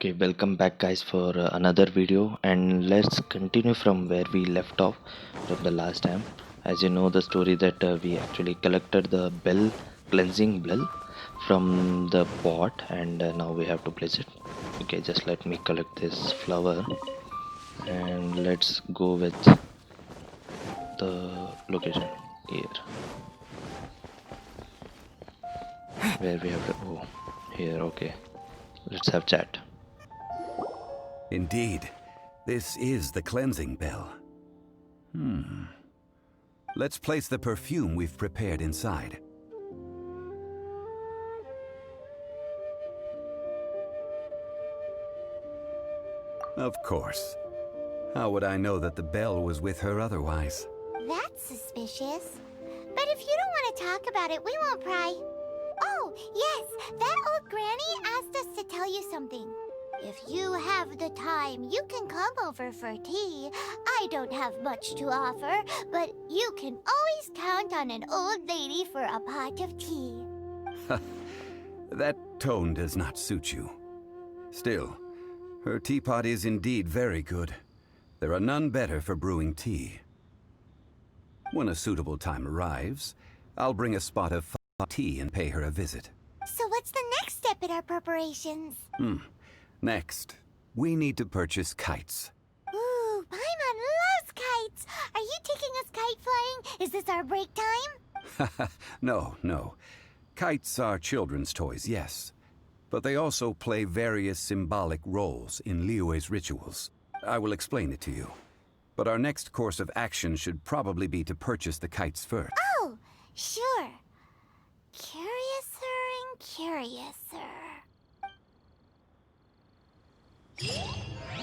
Okay, welcome back guys for another video, and let's continue from where we left off from the last time. As you know the story that we actually collected the bell, cleansing bell from the pot, and now we have to place it. Okay, just let me collect this flower and let's go with the location here where we have to. Oh, here. Okay, let's have chat. Indeed, this is the cleansing bell. Let's place the perfume we've prepared inside. Of course. How would I know that the bell was with her otherwise? That's suspicious. But if you don't want to talk about it, we won't pry. Oh, yes, that old granny asked us to tell you something. If you have the time, you can come over for tea. I don't have much to offer, but you can always count on an old lady for a pot of tea. That tone does not suit you. Still, her teapot is indeed very good. There are none better for brewing tea. When a suitable time arrives, I'll bring a spot of tea and pay her a visit. So what's the next step in our preparations? Next, we need to purchase kites. Ooh, Paimon loves kites. Are you taking us kite flying? Is this our break time? No. Kites are children's toys, yes. But they also play various symbolic roles in Liyue's rituals. I will explain it to you. But our next course of action should probably be to purchase the kites first. Oh, sure. Curiouser and curiouser.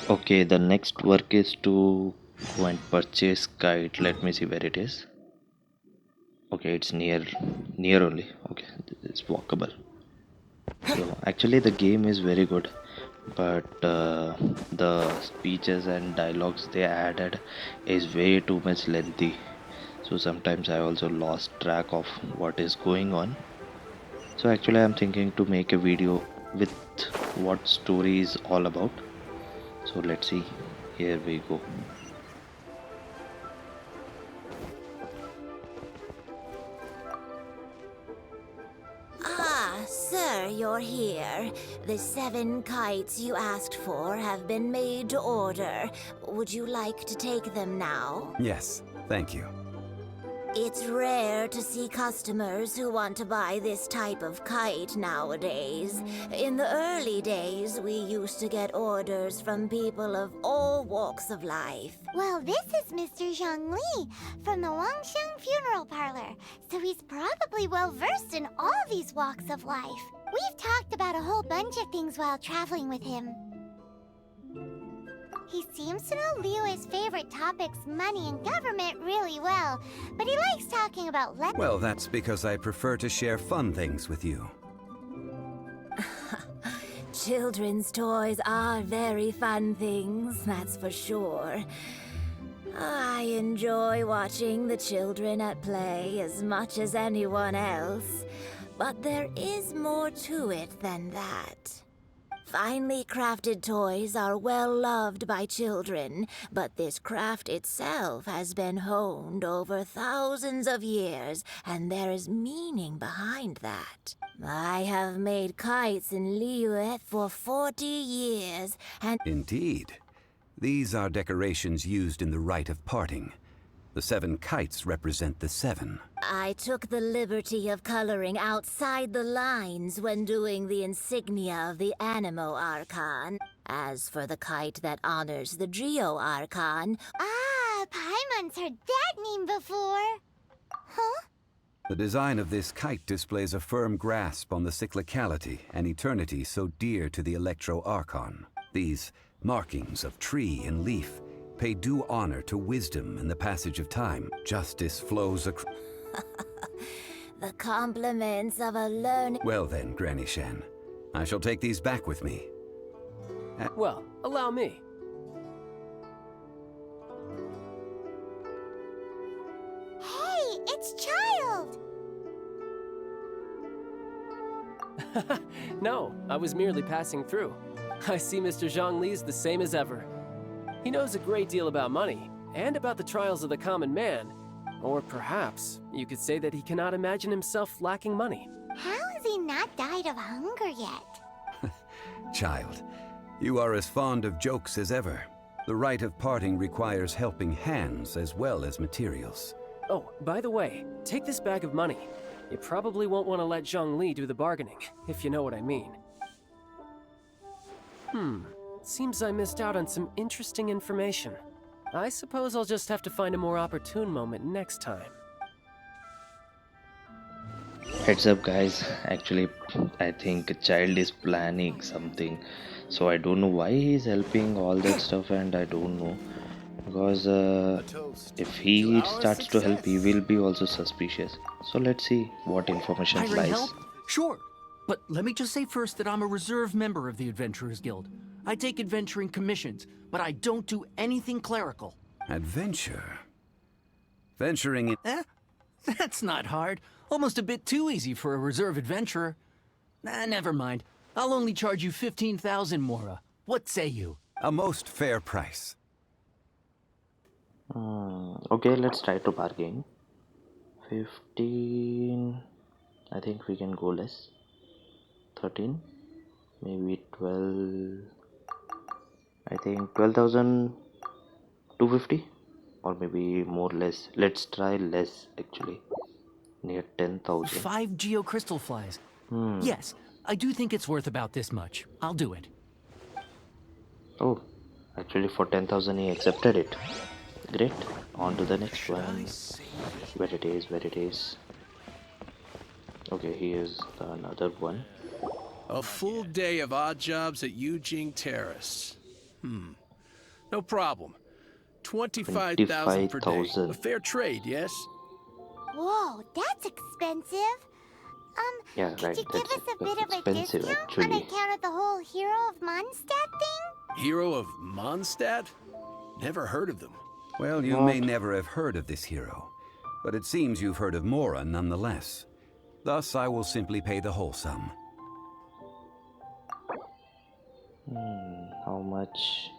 Okay, the next work is to go and purchase kite. Let me see where it is. Okay, it's near only. Okay, it's walkable. So actually the game is very good, but the speeches and dialogues they added is way too much lengthy. So sometimes I also lost track of what is going on. So actually I'm thinking to make a video with what story is all about. So let's see. Here we go. Ah, sir, you're here. The 7 kites you asked for have been made to order. Would you like to take them now? Yes, thank you. It's rare to see customers who want to buy this type of kite nowadays. In the early days, we used to get orders from people of all walks of life. Well, this is Mr. Zhang Li from the Wangsheng Funeral Parlor, so he's probably well-versed in all these walks of life. We've talked about a whole bunch of things while traveling with him. He seems to know Liyue's favorite topics, money and government, really well, but he likes talking about Well, that's because I prefer to share fun things with you. Children's toys are very fun things, that's for sure. I enjoy watching the children at play as much as anyone else, but there is more to it than that. Finely crafted toys are well loved by children, but this craft itself has been honed over thousands of years, and there is meaning behind that. I have made kites in Liyue for 40 years, and Indeed. These are decorations used in the rite of parting. The 7 kites represent the 7. I took the liberty of coloring outside the lines when doing the insignia of the Animo Archon. As for the kite that honors the Geo Archon, Ah, Paimon's heard that name before. Huh? The design of this kite displays a firm grasp on the cyclicality and eternity so dear to the Electro Archon. These markings of tree and leaf pay due honor to wisdom and the passage of time. Justice flows across. the compliments of a learned... Well then, Granny Shan, I shall take these back with me. Well, allow me. Hey, it's Child! No, I was merely passing through. I see Mr. Zhongli's the same as ever. He knows a great deal about money, and about the trials of the common man. Or perhaps you could say that he cannot imagine himself lacking money. How has he not died of hunger yet? Child, you are as fond of jokes as ever. The rite of parting requires helping hands as well as materials. Oh, by the way, take this bag of money. You probably won't want to let Zhongli do the bargaining, if you know what I mean. Seems I missed out on some interesting information. I suppose I'll just have to find a more opportune moment next time. Heads up, guys. Actually, I think a child is planning something. So I don't know why he's helping all that stuff, and I don't know. Because if he starts to help, he will be also suspicious. So let's see what information Hiring lies. help? Sure. But let me just say first that I'm a reserve member of the Adventurers Guild. I take adventuring commissions, but I don't do anything clerical. Adventure? Venturing in... That's not hard. Almost a bit too easy for a reserve adventurer. Never mind. I'll only charge you 15,000 Mora. What say you? A most fair price. Okay, let's try to bargain. 15. I think we can go less. 13. Maybe 12. I think 12,250, or maybe more less. Let's try less actually. Near 10,000. 5 geocrystal flies. Yes, I do think it's worth about this much. I'll do it. Oh, actually for 10,000 he accepted it. Great. On to the next one. Where it is, where it is. Okay, here's another one. A full day of odd jobs at Eugene Terrace. No problem. 25,000 per day. 25,000. A fair trade, yes? Whoa, that's expensive. Yeah, could right, you give that's us a bit of a expensive, discount on actually. account of the whole Hero of Mondstadt thing? Hero of Mondstadt? Never heard of them. Well, you may never have heard of this hero, but it seems you've heard of Mora nonetheless. Thus, I will simply pay the whole sum. How much?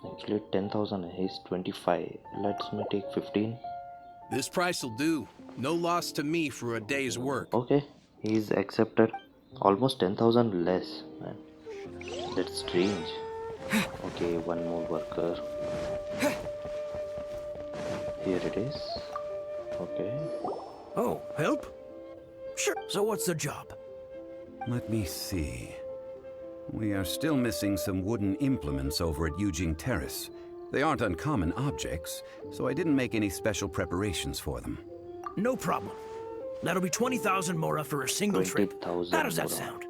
Actually 10,000. He's 25. Let's me take 15. This price will do. No loss to me for a day's work. Okay, he's accepted. Almost 10,000 less, man. That's strange. Okay, one more worker. Here it is. Okay. Oh, help? Sure. So what's the job? Let me see. We are still missing some wooden implements over at Eugene Terrace. They aren't uncommon objects, so I didn't make any special preparations for them. No problem. That'll be 20,000 Mora for a single trip. 20,000 How does that Mora. sound?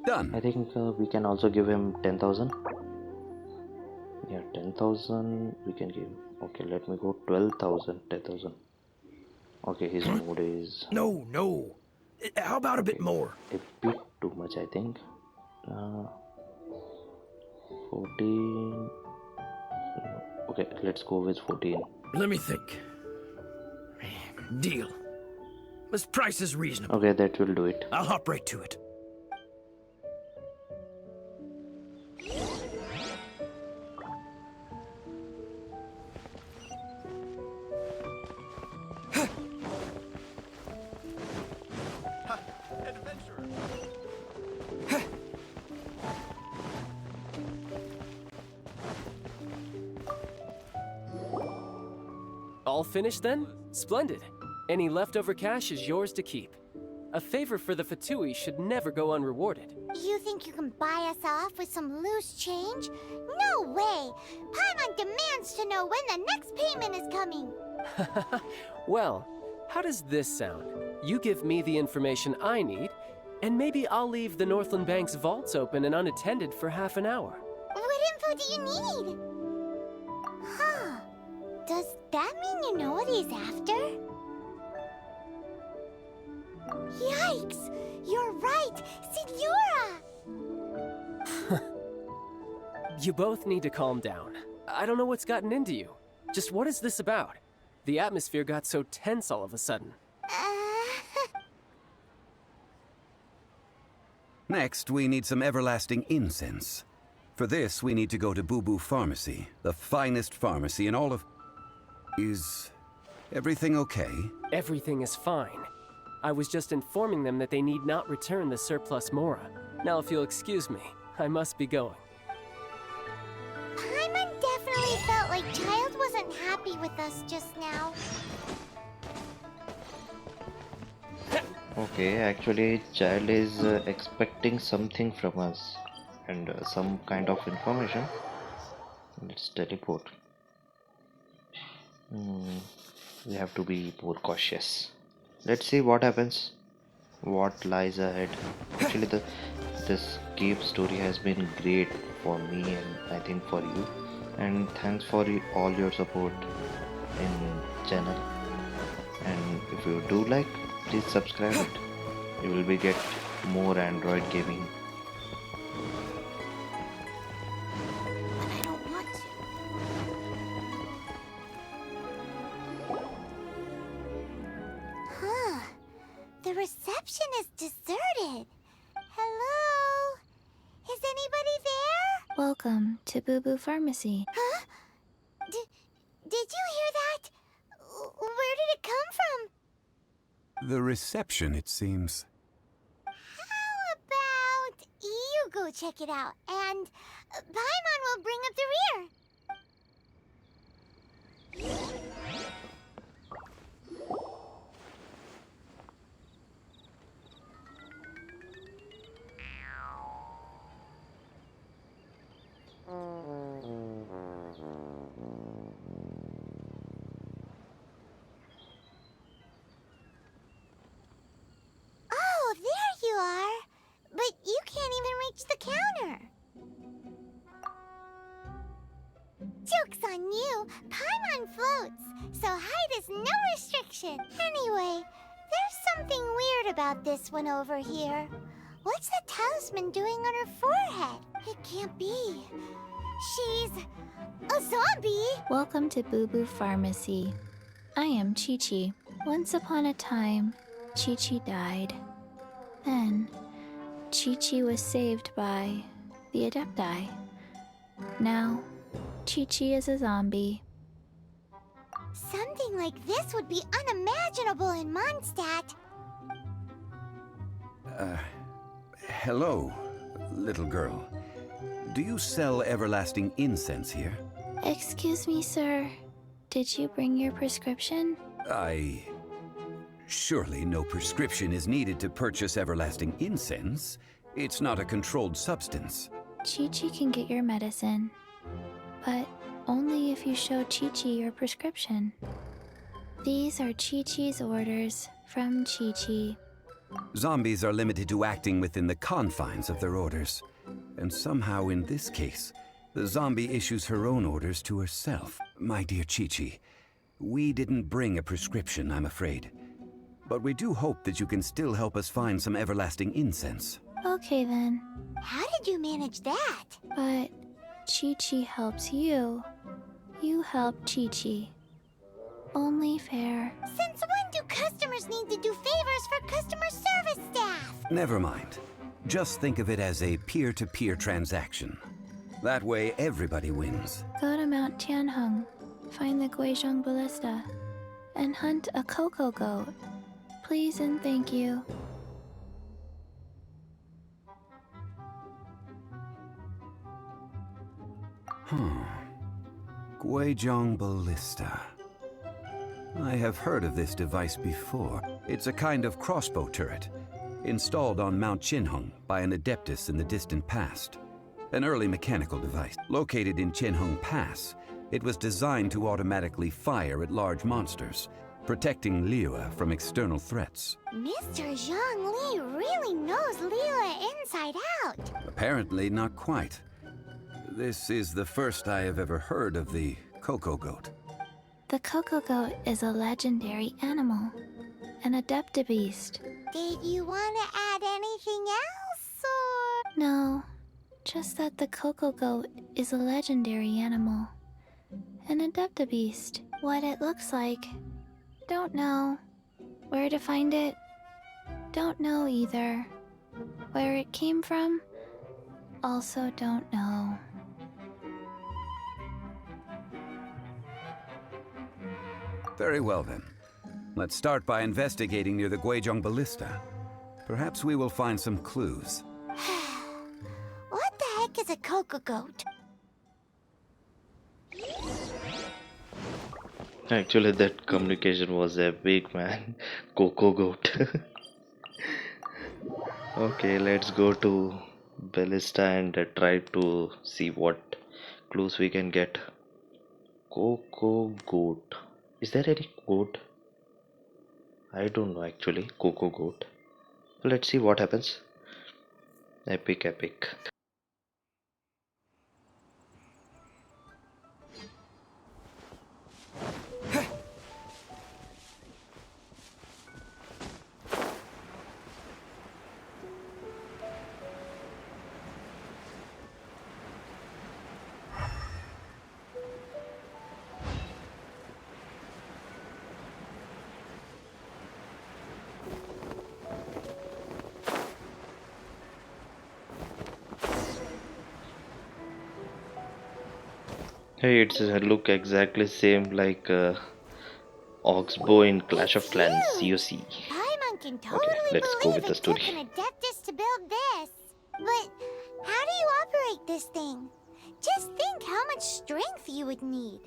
Done. I think we can also give him 10,000. Yeah, 10,000 we can give. Okay, let me go 12,000, 10,000. Okay, his mood is No. How about a bit more? a bit too much, I think. 14. Okay, let's go with 14. Let me think. Deal. This price is reasonable. Okay, that will do it. I'll hop right to it. All finished then? Splendid. Any leftover cash is yours to keep. A favor for the Fatui should never go unrewarded. You think you can buy us off with some loose change? No way! Paimon demands to know when the next payment is coming. Well, how does this sound? You give me the information I need, and maybe I'll leave the Northland Bank's vaults open and unattended for half an hour. What info do you need? Huh. Does that mean you know what he's after? Yikes! You're right! Signora! You both need to calm down. I don't know what's gotten into you. Just what is this about? The atmosphere got so tense all of a sudden. Next, we need some everlasting incense. For this, we need to go to Boo Boo Pharmacy, the finest pharmacy in all of... Is everything okay? Everything is fine. I was just informing them that they need not return the surplus Mora. Now, if you'll excuse me, I must be going. Paimon definitely felt like Child wasn't happy with us just now. Okay, actually, child is expecting something from us and some kind of information. Let's teleport. We have to be more cautious. Let's see what happens, what lies ahead. Actually, this cave story has been great for me and I think for you. And thanks for all your support in channel. And if you do like, please subscribe it. You will be get more Android gaming. But I don't want to. Huh. The reception is deserted. Hello? Is anybody there? Welcome to Boo Boo Pharmacy. Huh? Did you hear that? Where did it come from? The reception, it seems. How about you go check it out, and Paimon will bring up the rear. Oh, there you are. But you can't even reach the counter. Joke's on you. Paimon floats, so height is no restriction. Anyway, there's something weird about this one over here. What's the talisman doing on her forehead? It can't be. She's a zombie. Welcome to Boo Boo Pharmacy. I am Chi-Chi. Once upon a time, Chi-Chi died. Then, Chi-Chi was saved by the Adepti. Now, Chi-Chi is a zombie. Something like this would be unimaginable in Mondstadt. Hello, little girl. Do you sell everlasting incense here? Excuse me, sir. Did you bring your prescription? Surely no prescription is needed to purchase everlasting incense. It's not a controlled substance. Chi-Chi can get your medicine, but only if you show Chi-Chi your prescription. These are Chi-Chi's orders from Chi-Chi. Zombies are limited to acting within the confines of their orders. And somehow in this case, the zombie issues her own orders to herself. My dear Chi-Chi, we didn't bring a prescription, I'm afraid. But we do hope that you can still help us find some everlasting incense. Okay then, How did you manage that? but Chi-Chi helps you. You help Chi-Chi. Only fair. Since when do customers need to do favors for customer service staff? Never mind. Just think of it as a peer-to-peer transaction. That way, everybody wins. Go to Mount Tianheng, find the Guizhong Ballista, and hunt a cocoa goat. Please and thank you. Guizhong Ballista. I have heard of this device before. It's a kind of crossbow turret, installed on Mount Tianheng by an adeptus in the distant past. An early mechanical device. Located in Tianheng Pass, it was designed to automatically fire at large monsters, protecting Liyue from external threats. Mr. Zhang Li really knows Liyue inside out. Apparently not quite. This is the first I have ever heard of the cocoa goat. The cocoa goat is a legendary animal, an adeptabeast. Did you want to add anything else, or...? No, just that the cocoa goat is a legendary animal, an adeptabeast. What it looks like, don't know. Where to find it, don't know either. Where it came from, also don't know. Very well then. Let's start by investigating near the Guizhong Ballista. Perhaps we will find some clues. What the heck is a cocoa goat? Actually, that communication was epic, man. Coco goat. Okay, let's go to Ballista and try to see what clues we can get. Coco goat. Is there any goat? I don't know actually. Coco goat. Let's see what happens. Epic, epic. Hey, it's look exactly same like Oxbow in Clash of Clans Huge! COC. Paimon can totally Okay, let's go believe with the it took story. an adeptus to build this. But how do you operate this thing? Just think how much strength you would need.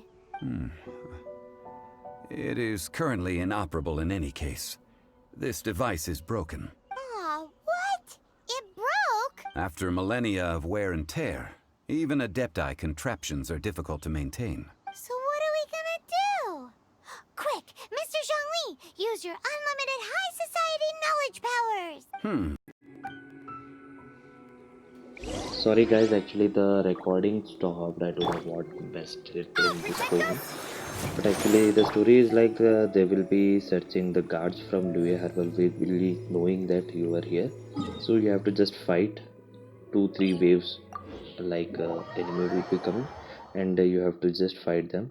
It is currently inoperable in any case. This device is broken. Aw, what? It broke? After millennia of wear and tear, even adepti contraptions are difficult to maintain. So what are we gonna do? Quick, Mr. Zhongli, use your unlimited high society knowledge powers! Sorry guys, actually the recording stopped. I don't know what best thing is going on. But actually the story is like they will be searching the guards from Lue Herbal really knowing that you are here. So you have to just fight 2-3 waves like enemy will be coming and you have to just fight them.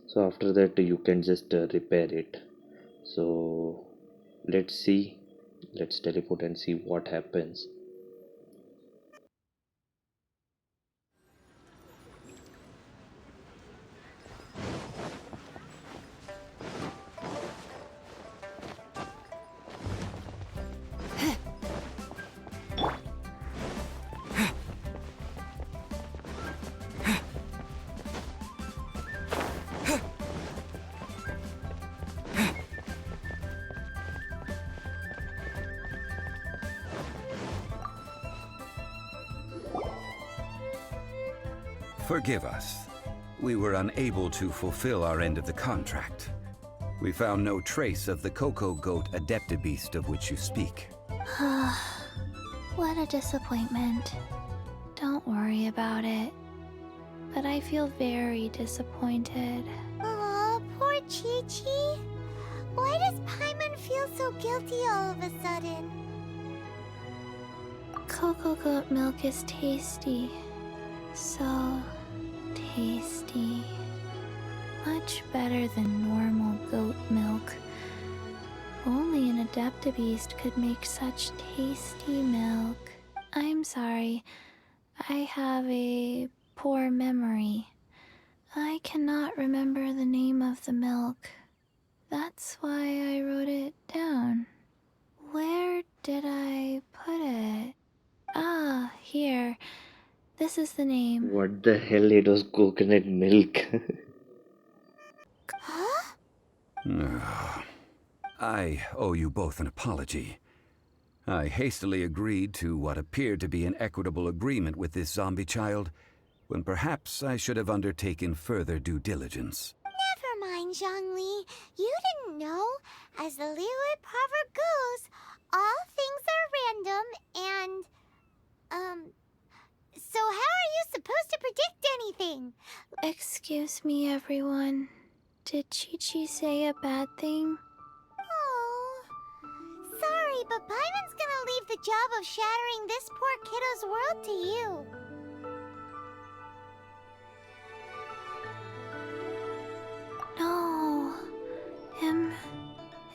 So after that you can just repair it. So let's see. Let's teleport and see what happens. Forgive us. We were unable to fulfill our end of the contract. We found no trace of the Coco Goat Adeptibeast of which you speak. What a disappointment. Don't worry about it. But I feel very disappointed. Aw, poor Chi-Chi. Why does Paimon feel so guilty all of a sudden? Cocoa goat milk is tasty. So tasty. Much better than normal goat milk. Only an Adeptibeast could make such tasty milk. I'm sorry. I have a poor memory. I cannot remember the name of the milk. That's why I wrote it down. Where did I put it? Ah, here. This is the name. What the hell? It was coconut milk. Huh? I owe you both an apology. I hastily agreed to what appeared to be an equitable agreement with this zombie child, when perhaps I should have undertaken further due diligence. Never mind, Zhongli. You didn't know. As the Liyue proverb goes, all things are random and, so how are you supposed to predict anything? Excuse me, everyone. Did Chi-Chi say a bad thing? Oh, sorry, but Paimon's gonna leave the job of shattering this poor kiddo's world to you. No.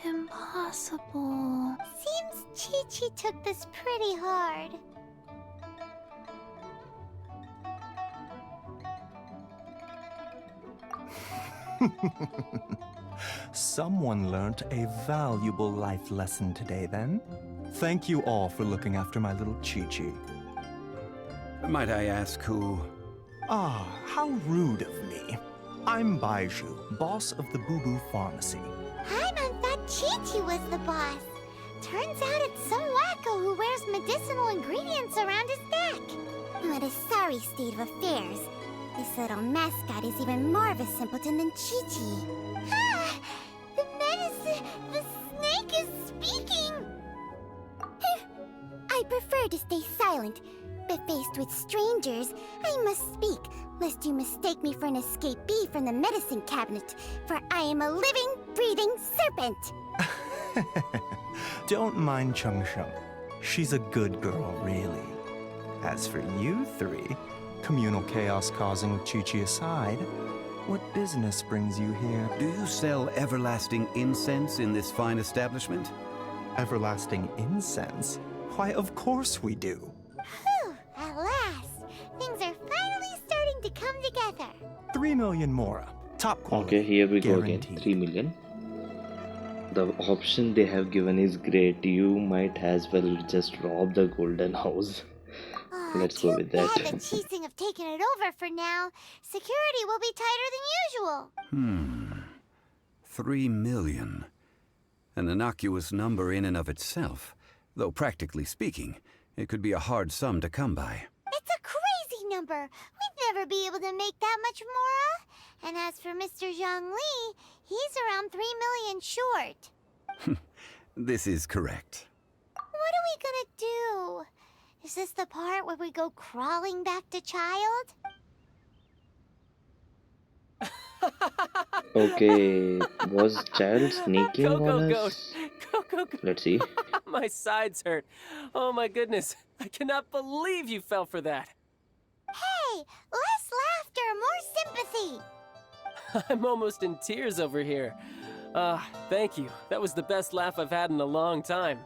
Impossible. Seems Chi-Chi took this pretty hard. Someone learnt a valuable life lesson today, then. Thank you all for looking after my little Chi-Chi. Might I ask who? Ah, how rude of me. I'm Baiju, boss of the Boo Boo Pharmacy. Paimon thought Chi-Chi was the boss. Turns out it's some wacko who wears medicinal ingredients around his neck. What a sorry state of affairs. This little mascot is even more of a simpleton than Chi-Chi. Ah! The medicine... the snake is speaking! I prefer to stay silent, but faced with strangers, I must speak, lest you mistake me for an escapee from the medicine cabinet, for I am a living, breathing serpent! Don't mind Chung Sheng. She's a good girl, really. As for you three, communal chaos causing with Chi-Chi aside, what business brings you here? Do you sell everlasting incense in this fine establishment? Everlasting incense? Why, of course we do. Whew, at last! Things are finally starting to come together. 3 million Mora. Top quality. Okay, here we go again. Guaranteed. 3 million. The option they have given is great. You might as well just rob the golden house. Aw, Let's go with that. Too bad the Cheesing have taken it over for now. Security will be tighter than usual. 3 million. An innocuous number in and of itself, though practically speaking, it could be a hard sum to come by. It's a crazy number. We'd never be able to make that much more. And as for Mr. Zhang Li, he's around 3 million short. This is correct. What are we gonna do? Is this the part where we go crawling back to child? Okay, was child sneaking on us? Go. Let's see. My sides hurt. Oh my goodness. I cannot believe you fell for that. Hey, less laughter, more sympathy. I'm almost in tears over here. Thank you. That was the best laugh I've had in a long time.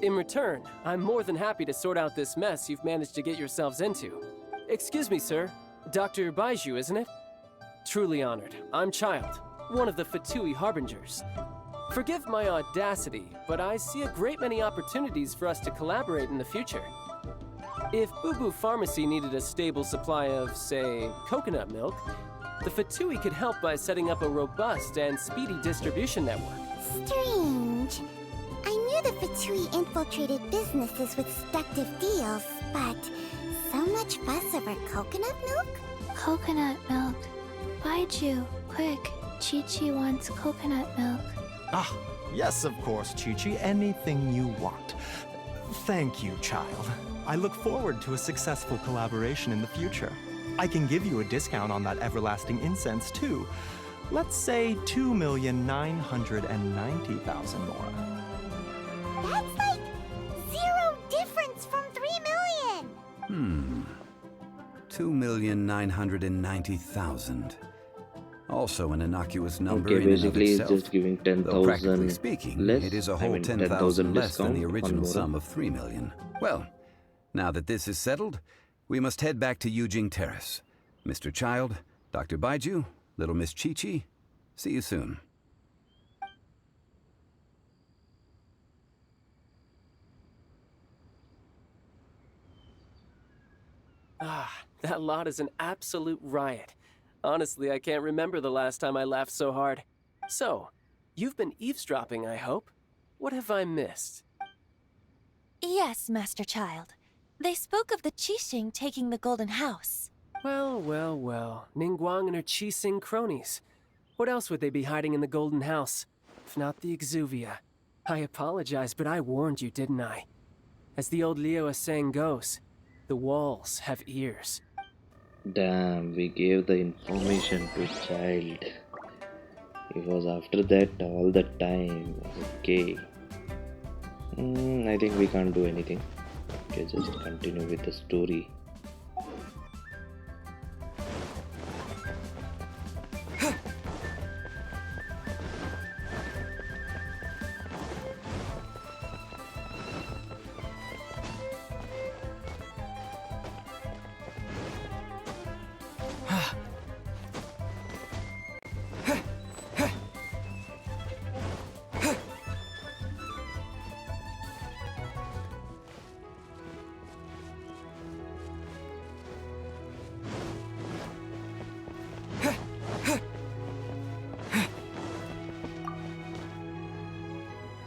In return, I'm more than happy to sort out this mess you've managed to get yourselves into. Excuse me, sir. Dr. Baiju, isn't it? Truly honored. I'm Child, one of the Fatui Harbingers. Forgive my audacity, but I see a great many opportunities for us to collaborate in the future. If Boo Boo Pharmacy needed a stable supply of, say, coconut milk, the Fatui could help by setting up a robust and speedy distribution network. Strange. I knew the Fatui infiltrated businesses with seductive deals, but so much fuss over coconut milk? Coconut milk. Baiju, quick. Chi-Chi wants coconut milk. Ah, yes, of course, Chi-Chi. Anything you want. Thank you, child. I look forward to a successful collaboration in the future. I can give you a discount on that everlasting incense, too. Let's say 2,990,000 more. That's like zero difference from 3 million. 2,990,000. Also an innocuous number Okay, in and of basically it's itself. just giving Though practically 10,000 speaking, less. it is a I whole mean, 10,000 less than the discount on original Mora. sum of 3 million. Well, now that this is settled, we must head back to Yujing Terrace. Mr. Child, Dr. Baiju, little Miss Chi-Chi, see you soon. That lot is an absolute riot. Honestly, I can't remember the last time I laughed so hard. So, you've been eavesdropping, I hope? What have I missed? Yes, Master Child. They spoke of the Qixing taking the Golden House. Well. Ningguang and her Qixing cronies. What else would they be hiding in the Golden House? If not the Exuvia. I apologize, but I warned you, didn't I? As the old Liu saying goes, the walls have ears. Damn, we gave the information to child. It was after that all the time. Okay. I think we can't do anything. Okay, just continue with the story.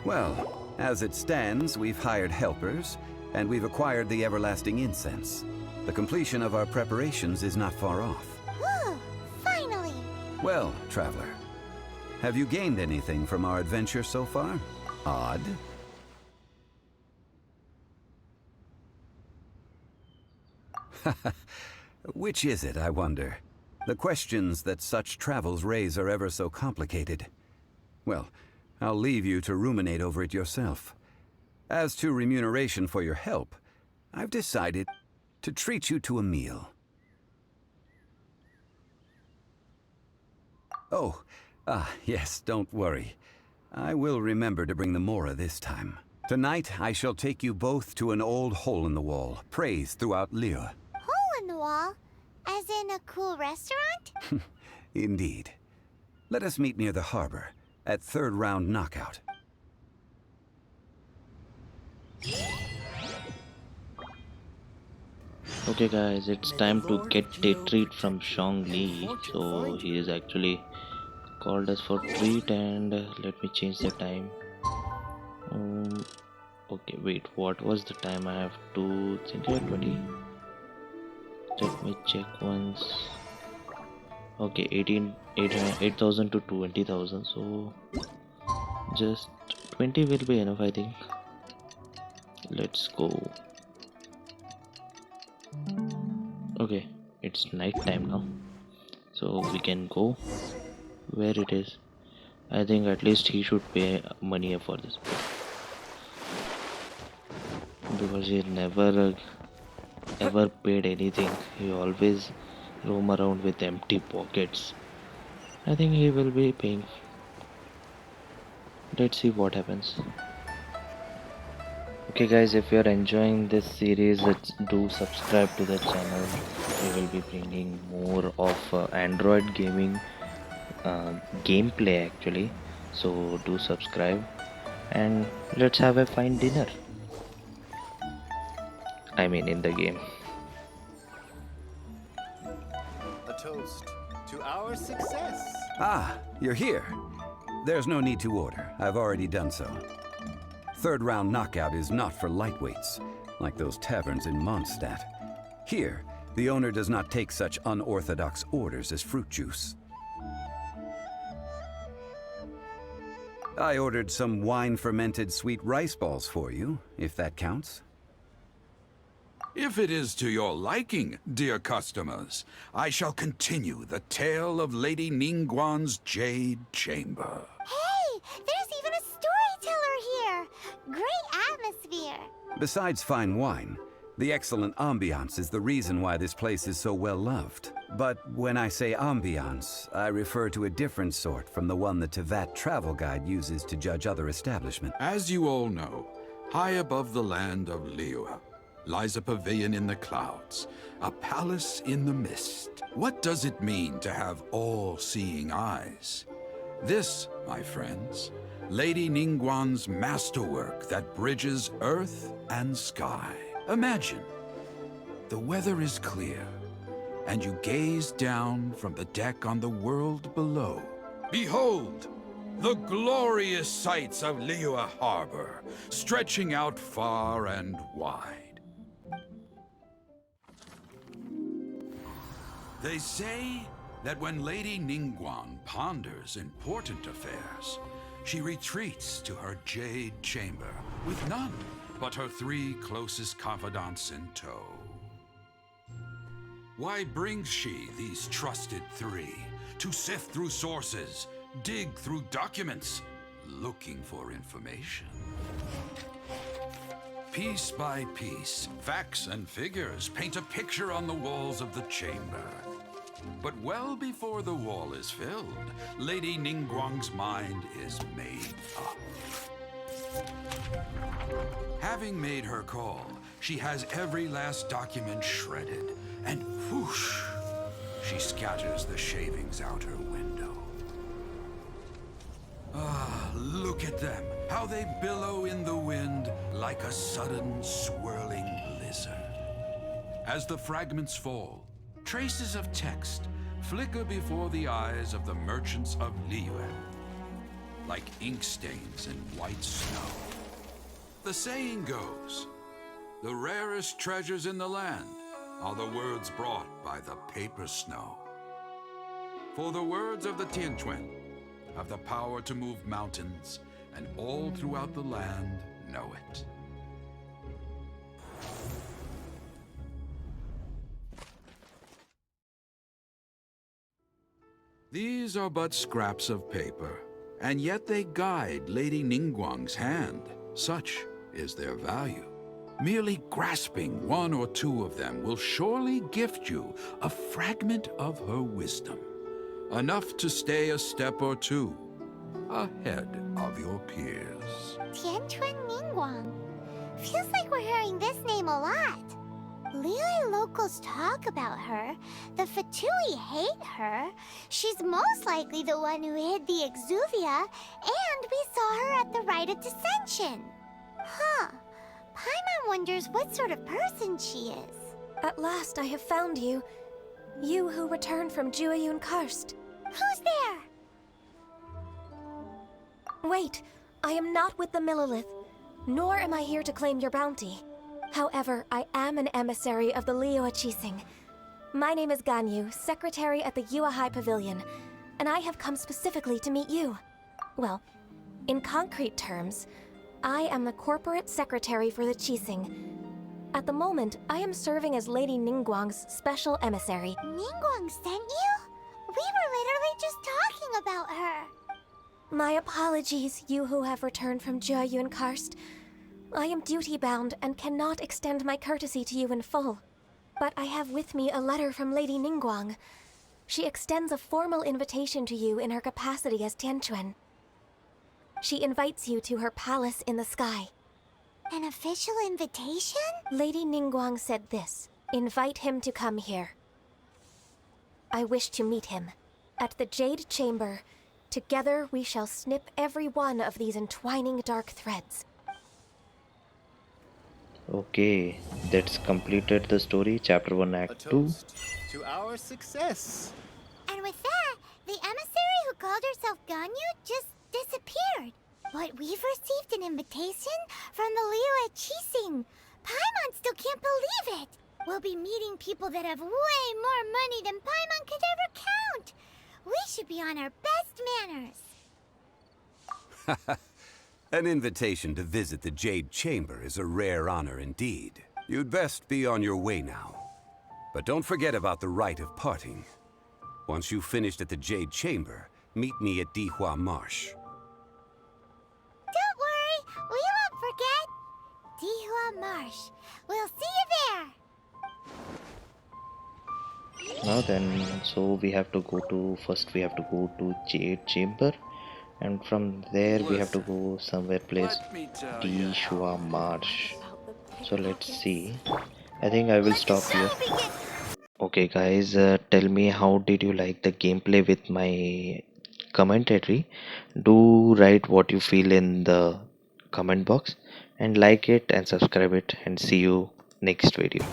Well, as it stands, we've hired helpers, and we've acquired the everlasting incense. The completion of our preparations is not far off. Whew, finally! Well, traveler, have you gained anything from our adventure so far? Odd? Which is it, I wonder? The questions that such travels raise are ever so complicated. Well, I'll leave you to ruminate over it yourself. As to remuneration for your help, I've decided to treat you to a meal. Oh, yes, don't worry. I will remember to bring the Mora this time. Tonight, I shall take you both to an old hole in the wall, praised throughout Liyue. Hole in the wall? As in a cool restaurant? Indeed. Let us meet near the harbor, at third round knockout. Okay guys, it's time to get a treat from Shang Li. So he is actually called us for treat, and let me change the time. Okay, wait, what was the time? I have to think about 20. Let me check once. Okay, 8,000 to 20,000. So just 20 will be enough, I think. Let's go. Okay, it's night time now, so we can go where it is. I think at least he should pay money for this, because he never ever paid anything. He always roam around with empty pockets. I think he will be paying. Let's see what happens. Okay guys, if you are enjoying this series, do subscribe to the channel. We will be bringing more of Android gaming gameplay actually, so do subscribe and let's have a fine dinner. I mean in the game. A toast to our success. Ah, you're here. There's no need to order. I've already done so. Third round knockout is not for lightweights, like those taverns in Mondstadt. Here, the owner does not take such unorthodox orders as fruit juice. I ordered some wine-fermented sweet rice balls for you, if that counts. If it is to your liking, dear customers, I shall continue the tale of Lady Ningguang's Jade Chamber. Hey, there's even a storyteller here! Great atmosphere! Besides fine wine, the excellent ambiance is the reason why this place is so well loved. But when I say ambiance, I refer to a different sort from the one the Teyvat travel guide uses to judge other establishments. As you all know, high above the land of Liyue lies a pavilion in the clouds, a palace in the mist. What does it mean to have all-seeing eyes? This, my friends, Lady Ningguang's masterwork that bridges earth and sky. Imagine, the weather is clear, and you gaze down from the deck on the world below. Behold, the glorious sights of Liyue Harbor, stretching out far and wide. They say that when Lady Ningguang ponders important affairs, she retreats to her jade chamber with none but her 3 closest confidants in tow. Why brings she these trusted 3 to sift through sources, dig through documents, looking for information? Piece by piece, facts and figures paint a picture on the walls of the chamber. But well before the wall is filled, Lady Ningguang's mind is made up. Having made her call, she has every last document shredded, and whoosh, she scatters the shavings out her window. Ah, look at them, how they billow in the wind like a sudden swirling blizzard. As the fragments fall, traces of text flicker before the eyes of the merchants of Liyue. like ink stains in white snow. The saying goes, the rarest treasures in the land are the words brought by the paper snow. For the words of the Tianquan have the power to move mountains, and all throughout the land know it. These are but scraps of paper, and yet they guide Lady Ningguang's hand. Such is their value. Merely grasping one or two of them will surely gift you a fragment of her wisdom, enough to stay a step or two ahead of your peers. Tianquan Ningguang. Feels like we're hearing this name a lot. Liyue locals talk about her. The Fatui hate her. She's most likely the one who hid the exuvia, and we saw her at the rite of dissension. Huh. Paimon wonders what sort of person she is. At last I have found you. You who returned from Jueyun Karst. Who's there? Wait, I am not with the Millilith, nor am I here to claim your bounty. However, I am an emissary of the Liyue Qixing. My name is Ganyu, secretary at the Yuehai Pavilion, and I have come specifically to meet you. Well, in concrete terms, I am the corporate secretary for the Qixing. At the moment, I am serving as Lady Ningguang's special emissary. Ningguang sent you? We were literally just talking about her. My apologies, you who have returned from Jueyun Karst. I am duty-bound and cannot extend my courtesy to you in full. But I have with me a letter from Lady Ningguang. She extends a formal invitation to you in her capacity as Tianquan. She invites you to her palace in the sky. An official invitation? Lady Ningguang said this. Invite him to come here. I wish to meet him. At the Jade Chamber, together we shall snip every one of these entwining dark threads. Okay, that's completed the story, chapter 1, A act 2. toast to our success. And with that, the emissary who called herself Ganyu just disappeared. But we've received an invitation from the Liyue Qixing. Paimon still can't believe it. We'll be meeting people that have way more money than Paimon could ever count. We should be on our best manners. An invitation to visit the Jade Chamber is a rare honor indeed. You'd best be on your way now. But don't forget about the rite of parting. Once you've finished at the Jade Chamber, meet me at Dihua Marsh. Don't worry, we won't forget. Dihua Marsh. We'll see you there. Now then, so we have to go to, first we have to go to Jade Chamber, and from there we have to go somewhere place Dihua Marsh. So let's see. I think I will stop here. Okay guys, tell me how did you like the gameplay with my commentary. Do write what you feel in the comment box and like it and subscribe it, and see you next video.